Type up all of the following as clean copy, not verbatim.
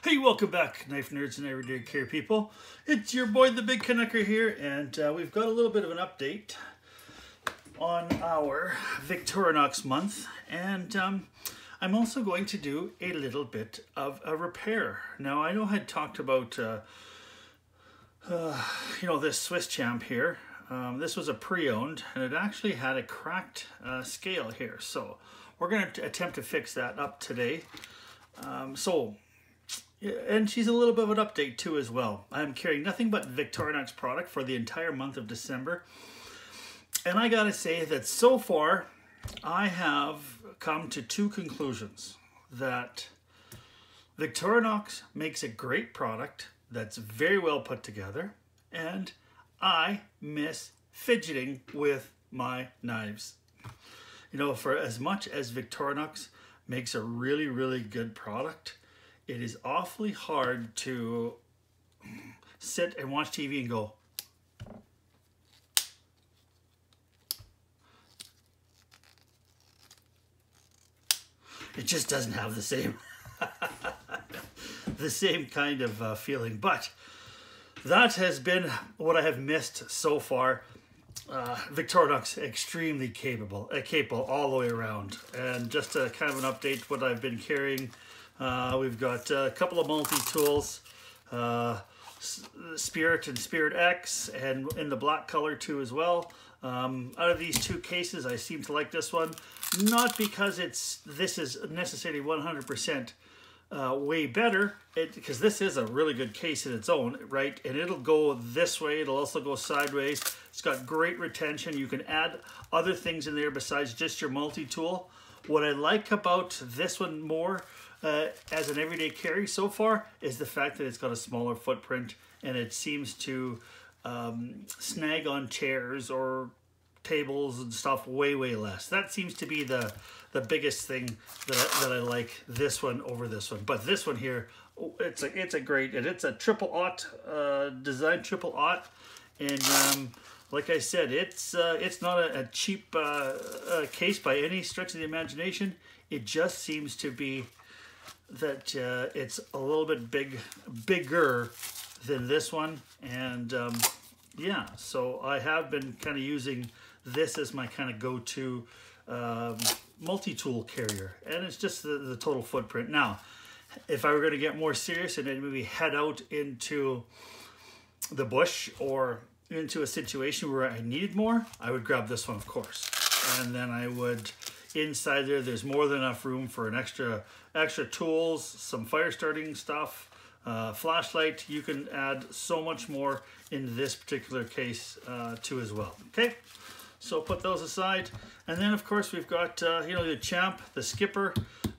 Hey, welcome back, knife nerds and everyday care people. It's your boy, the Big Canucker here, and we've got a little bit of an update on our Victorinox month, and I'm also going to do a little bit of a repair. Now, I know I had talked about, this Swisschamp here. This was a pre-owned, and it actually had a cracked scale here, so we're going to attempt to fix that up today. And she's a little bit of an update too as well. I'm carrying nothing but Victorinox product for the entire month of December. And I gotta say that so far, I have come to two conclusions. That Victorinox makes a great product that's very well put together. And I miss fidgeting with my knives. You know, for as much as Victorinox makes a really, really good product, it is awfully hard to sit and watch TV and go, it just doesn't have the same the same kind of feeling. But that has been what I have missed so far. Victorinox extremely capable all the way around. And just a kind of an update what I've been carrying. We've got a couple of multi-tools, Spirit and Spirit X, and in the black color too as well. Out of these two cases, I seem to like this one, not because this is necessarily 100% way better, because this is a really good case in its own, right? And it'll go this way, it'll also go sideways. It's got great retention. You can add other things in there besides just your multi-tool. What I like about this one more, as an everyday carry so far, is the fact that it's got a smaller footprint and it seems to snag on chairs or tables and stuff way less. That seems to be the biggest thing that I like this one over this one. But this one here, it's a great, and it's a triple aught design, triple aught, and like I said, it's not a cheap case by any stretch of the imagination. It just seems to be that it's a little bit bigger than this one, and yeah, so I have been kind of using this as my kind of go-to multi-tool carrier, and it's just the total footprint. Now, if I were going to get more serious and then maybe head out into the bush or into a situation where I needed more, I would grab this one, of course, and then I would, inside there's more than enough room for an extra tools, some fire starting stuff, flashlight. You can add so much more in this particular case too as well. Okay, so put those aside, and then of course we've got the Champ, the Skipper,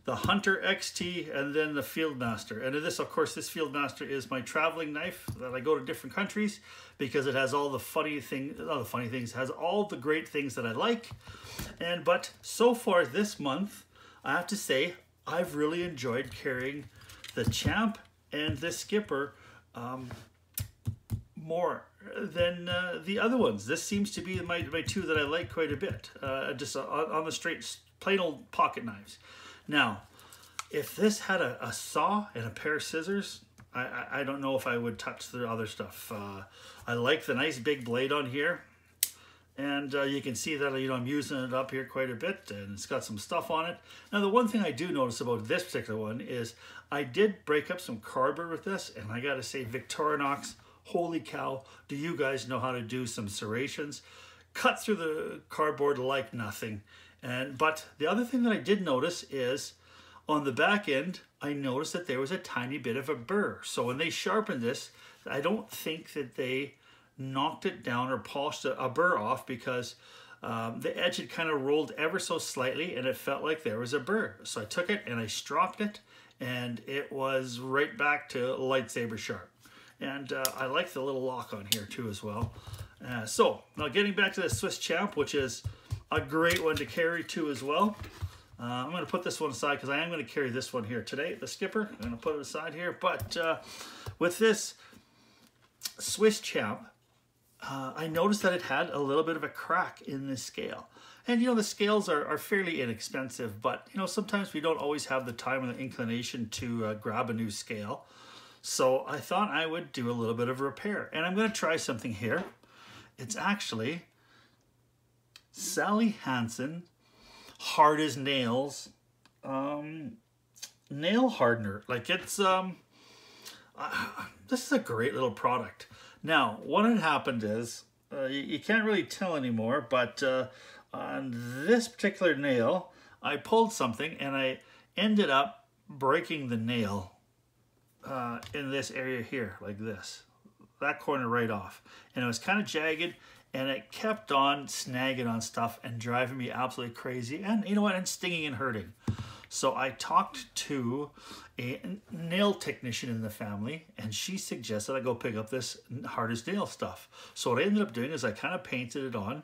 the Hunter XT, and then the Fieldmaster. And this, of course, this Fieldmaster is my traveling knife that I go to different countries because it has all the has all the great things that I like. But so far this month, I have to say, I've really enjoyed carrying the Champ and the Skipper more than the other ones. This seems to be my two that I like quite a bit, just on the straight, plain old pocket knives. Now, if this had a saw and a pair of scissors, I don't know if I would touch the other stuff. I like the nice big blade on here. And you can see that, I'm using it up here quite a bit, and it's got some stuff on it. Now, the one thing I do notice about this particular one is I did break up some cardboard with this, and I gotta say, Victorinox, holy cow, do you guys know how to do some serrations? Cut through the cardboard like nothing. But the other thing that I did notice is on the back end, I noticed that there was a tiny bit of a burr. So when they sharpened this, I don't think that they knocked it down or polished a burr off, because the edge had kind of rolled ever so slightly and it felt like there was a burr. So I took it and I stropped it, and it was right back to lightsaber sharp. And I like the little lock on here too as well. So now getting back to the Swisschamp, which is a great one to carry too as well. I'm going to put this one aside because I am going to carry this one here today, the Skipper. I'm going to put it aside here. But with this Swisschamp, I noticed that it had a little bit of a crack in this scale. And, you know, the scales are fairly inexpensive, but, you know, sometimes we don't always have the time and the inclination to grab a new scale. So I thought I would do a little bit of repair. And I'm going to try something here. It's actually Sally Hansen Hard as Nails nail hardener. Like, it's this is a great little product. Now, what had happened is you can't really tell anymore, but on this particular nail I pulled something and I ended up breaking the nail in this area here, like this, that corner right off, and it was kind of jagged, and it kept on snagging on stuff and driving me absolutely crazy, and you know what, and stinging and hurting. So I talked to a nail technician in the family, and she suggested I go pick up this hard as nail stuff. So what I ended up doing is I kind of painted it on,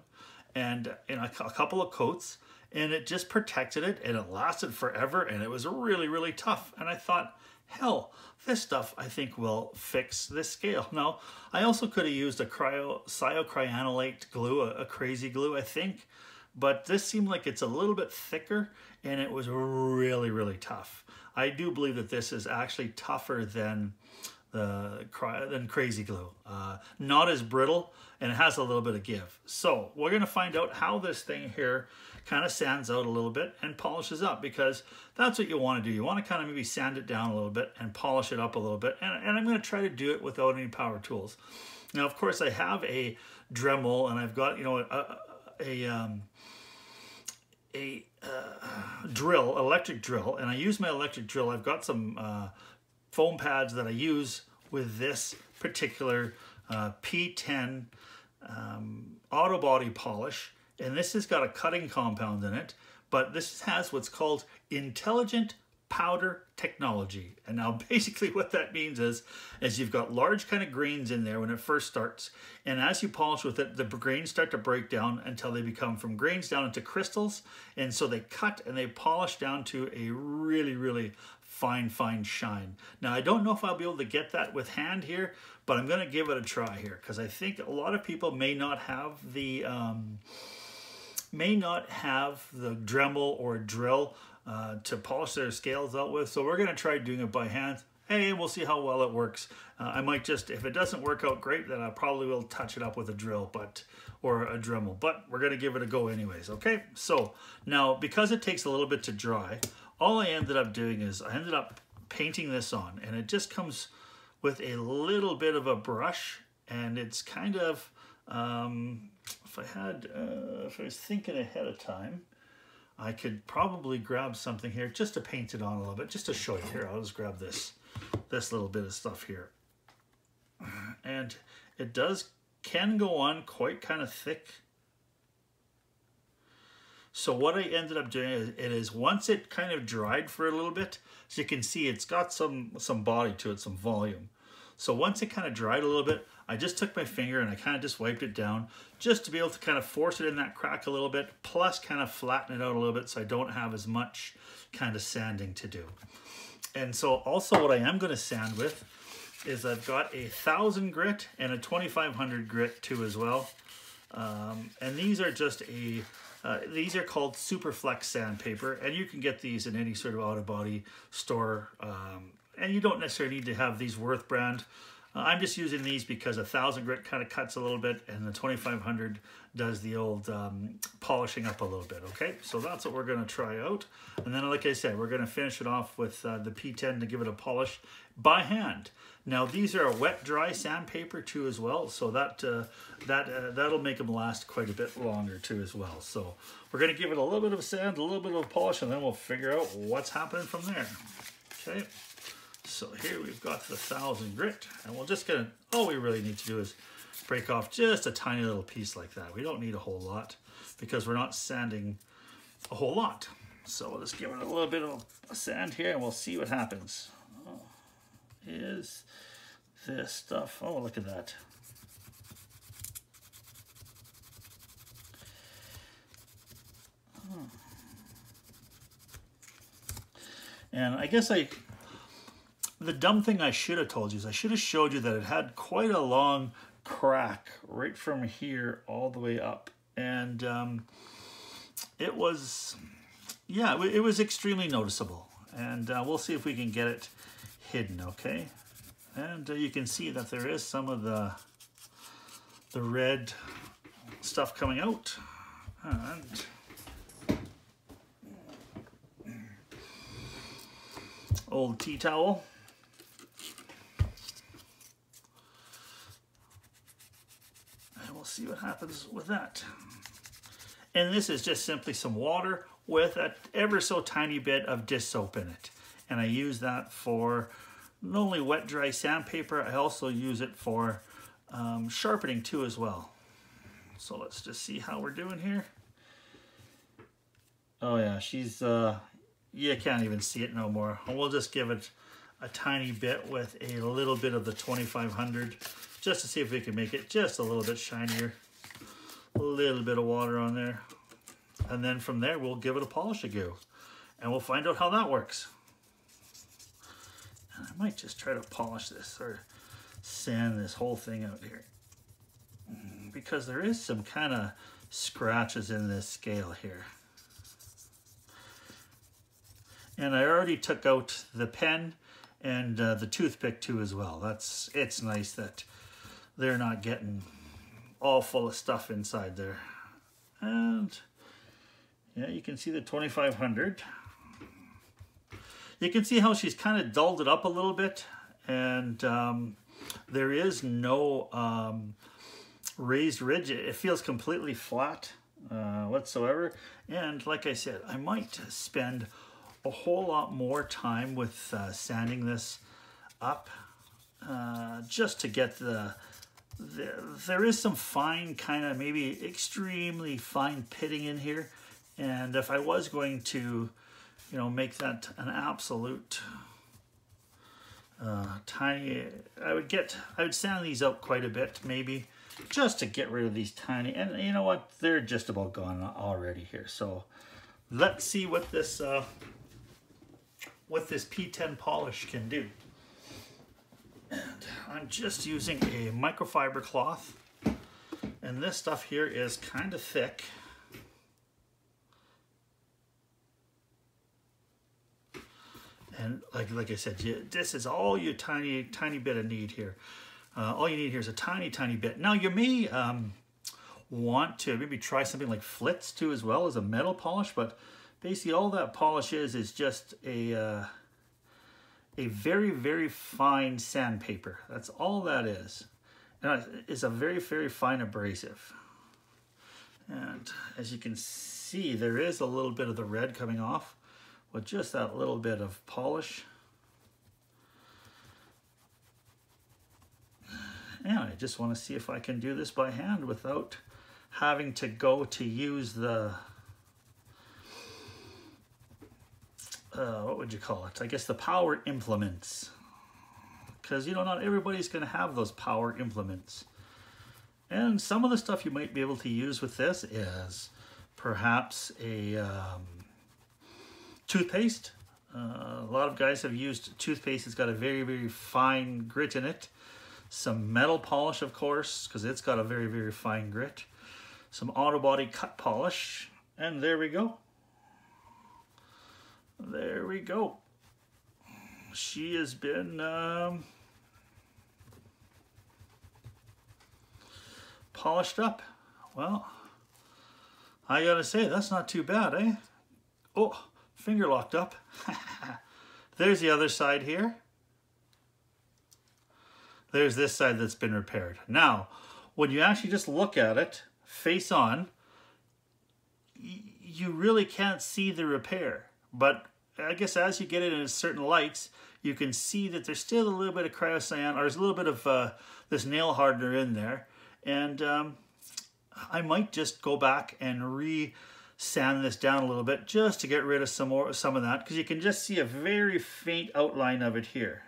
and in a couple of coats, and it just protected it, and it lasted forever, and it was really, really tough. And I thought, hell, this stuff I think will fix this scale. Now, I also could have used a cyocyanolate glue, a crazy glue, I think, but this seemed like it's a little bit thicker, and it was really, really tough. I do believe that this is actually tougher than crazy glue. Not as brittle, and it has a little bit of give. So we're going to find out how this thing here kind of sands out a little bit and polishes up, because that's what you want to do. You want to kind of maybe sand it down a little bit and polish it up a little bit. And I'm going to try to do it without any power tools. Now, of course, I have a Dremel, and I've got, you know, a drill, electric drill, and I use my electric drill. I've got some foam pads that I use with this particular P10 auto body polish, and this has got a cutting compound in it, but this has what's called intelligent powder technology. And now basically what that means is you've got large kind of grains in there when it first starts, and as you polish with it, the grains start to break down until they become from grains down into crystals, and so they cut and they polish down to a really, really fine shine. Now, I don't know if I'll be able to get that with hand here, but I'm going to give it a try here, because I think a lot of people may not have the Dremel or drill to polish their scales out with. So we're going to try doing it by hand. Hey, we'll see how well it works. I might just, if it doesn't work out great, then I probably will touch it up with a drill, or a Dremel, but we're going to give it a go anyways. Okay, so now because it takes a little bit to dry, all I ended up doing is I ended up painting this on, and it just comes with a little bit of a brush, and it's kind of, if I was thinking ahead of time, I could probably grab something here just to paint it on a little bit, just to show you. Here, I'll just grab this little bit of stuff here. And it can go on quite kind of thick. So what I ended up doing is once it kind of dried for a little bit, as you can see, it's got some body to it, some volume. So once it kind of dried a little bit, I just took my finger and I kind of just wiped it down, just to be able to kind of force it in that crack a little bit, plus kind of flatten it out a little bit so I don't have as much kind of sanding to do. And so also what I am going to sand with is I've got a 1000 grit and a 2500 grit too as well. And these are just these are called Superflex sandpaper, and you can get these in any sort of auto body store. And you don't necessarily need to have these Worth brand. I'm just using these because a 1000 grit kind of cuts a little bit, and the 2500 does the old polishing up a little bit. Okay, so that's what we're going to try out. And then, like I said, we're going to finish it off with the P10 to give it a polish by hand. Now, these are a wet dry sandpaper too as well, so that'll make them last quite a bit longer too as well. So we're going to give it a little bit of a sand, a little bit of a polish, and then we'll figure out what's happening from there. Okay. So here we've got the 1000 grit, and we're just gonna, all we really need to do is break off just a tiny little piece like that. We don't need a whole lot because we're not sanding a whole lot. So we'll just give it a little bit of a sand here, and we'll see what happens. Oh, is this stuff, oh, look at that. Oh. And I guess the dumb thing I should have told you is I should have showed you that it had quite a long crack right from here all the way up. And it was, yeah, it was extremely noticeable. And we'll see if we can get it hidden, okay? And you can see that there is some of the red stuff coming out. And old tea towel. And we'll see what happens with that. And this is just simply some water with an ever so tiny bit of dish soap in it. And I use that for not only wet dry sandpaper, I also use it for sharpening too as well. So let's just see how we're doing here. Oh yeah, she's, you can't even see it no more. We'll just give it a tiny bit with a little bit of the 2500 just to see if we can make it just a little bit shinier. A little bit of water on there. And then from there, we'll give it a polish a go. And we'll find out how that works. And I might just try to polish this or sand this whole thing out here. Because there is some kind of scratches in this scale here. And I already took out the pen and the toothpick too as well. It's nice that they're not getting all full of stuff inside there. And yeah, you can see the 2500. You can see how she's kind of dulled it up a little bit, and there is no raised ridge. It feels completely flat whatsoever. And like I said, I might spend a whole lot more time with sanding this up just to get there is some fine kind of maybe extremely fine pitting in here, and if I was going to, you know, make that an absolute tiny, I would sand these out quite a bit maybe just to get rid of these tiny, and you know what, they're just about gone already here. So let's see what this P10 polish can do. And I'm just using a microfiber cloth, and this stuff here is kind of thick. And like I said, this is all you tiny bit of need here. All you need here is a tiny bit. Now you may want to maybe try something like Flitz too as well as a metal polish, but basically all that polish is just a very fine sandpaper. That's all that is. And it's a very fine abrasive. And as you can see, there is a little bit of the red coming off with just that little bit of polish. And I just want to see if I can do this by hand without having to go to use the what would you call it? I guess the power implements. Because, you know, not everybody's going to have those power implements. And some of the stuff you might be able to use with this is perhaps a toothpaste. A lot of guys have used toothpaste. It's got a very fine grit in it. Some metal polish, of course, because it's got a very fine grit. Some auto body cut polish. And there we go. There we go. She has been polished up. Well, I gotta say, that's not too bad, eh? Oh, finger locked up. There's the other side here. There's this side that's been repaired. Now, when you actually just look at it face on, you really can't see the repair. But I guess as you get it in certain lights, you can see that there's still a little bit of cryocyan, or there's a little bit of this nail hardener in there. And I might just go back and sand this down a little bit just to get rid of some of that, because you can just see a very faint outline of it here.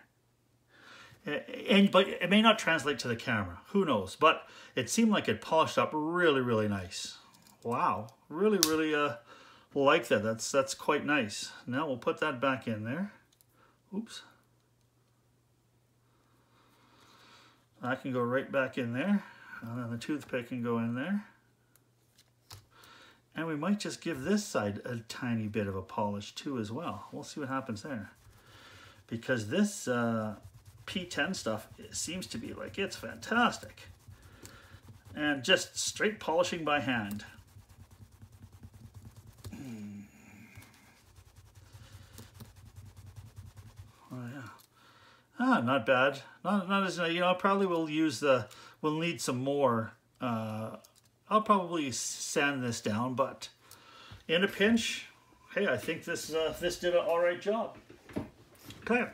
But it may not translate to the camera. Who knows? But it seemed like it polished up really nice. Wow, really like that. That's quite nice. Now we'll put that back in there. Oops. That can go right back in there, and then the toothpick can go in there. And we might just give this side a tiny bit of a polish too as well. We'll see what happens there. Because this P10 stuff, it seems to be like, it's fantastic. And just straight polishing by hand. Oh yeah. Ah, not bad. Not as, you know, I probably will use we'll need some more. I'll probably sand this down, but in a pinch, hey, I think this did an all right job. Okay.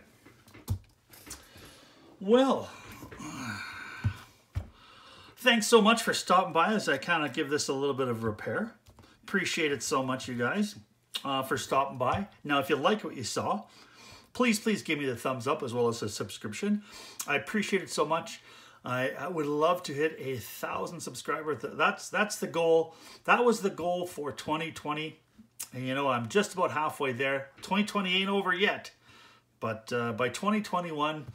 Well, thanks so much for stopping by as I kind of give this a little bit of repair. Appreciate it so much, you guys, for stopping by. Now, if you like what you saw, please give me the thumbs up as well as a subscription. I appreciate it so much. I would love to hit 1,000 subscribers. That's the goal. That was the goal for 2020. And you know, I'm just about halfway there. 2020 ain't over yet. But by 2021,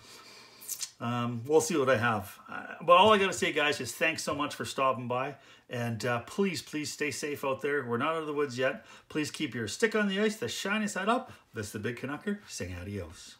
we'll see what I have. But all I got to say, guys, is thanks so much for stopping by. And please stay safe out there. We're not out of the woods yet. Please keep your stick on the ice, the shiny side up. This is the Big Canucker saying adios.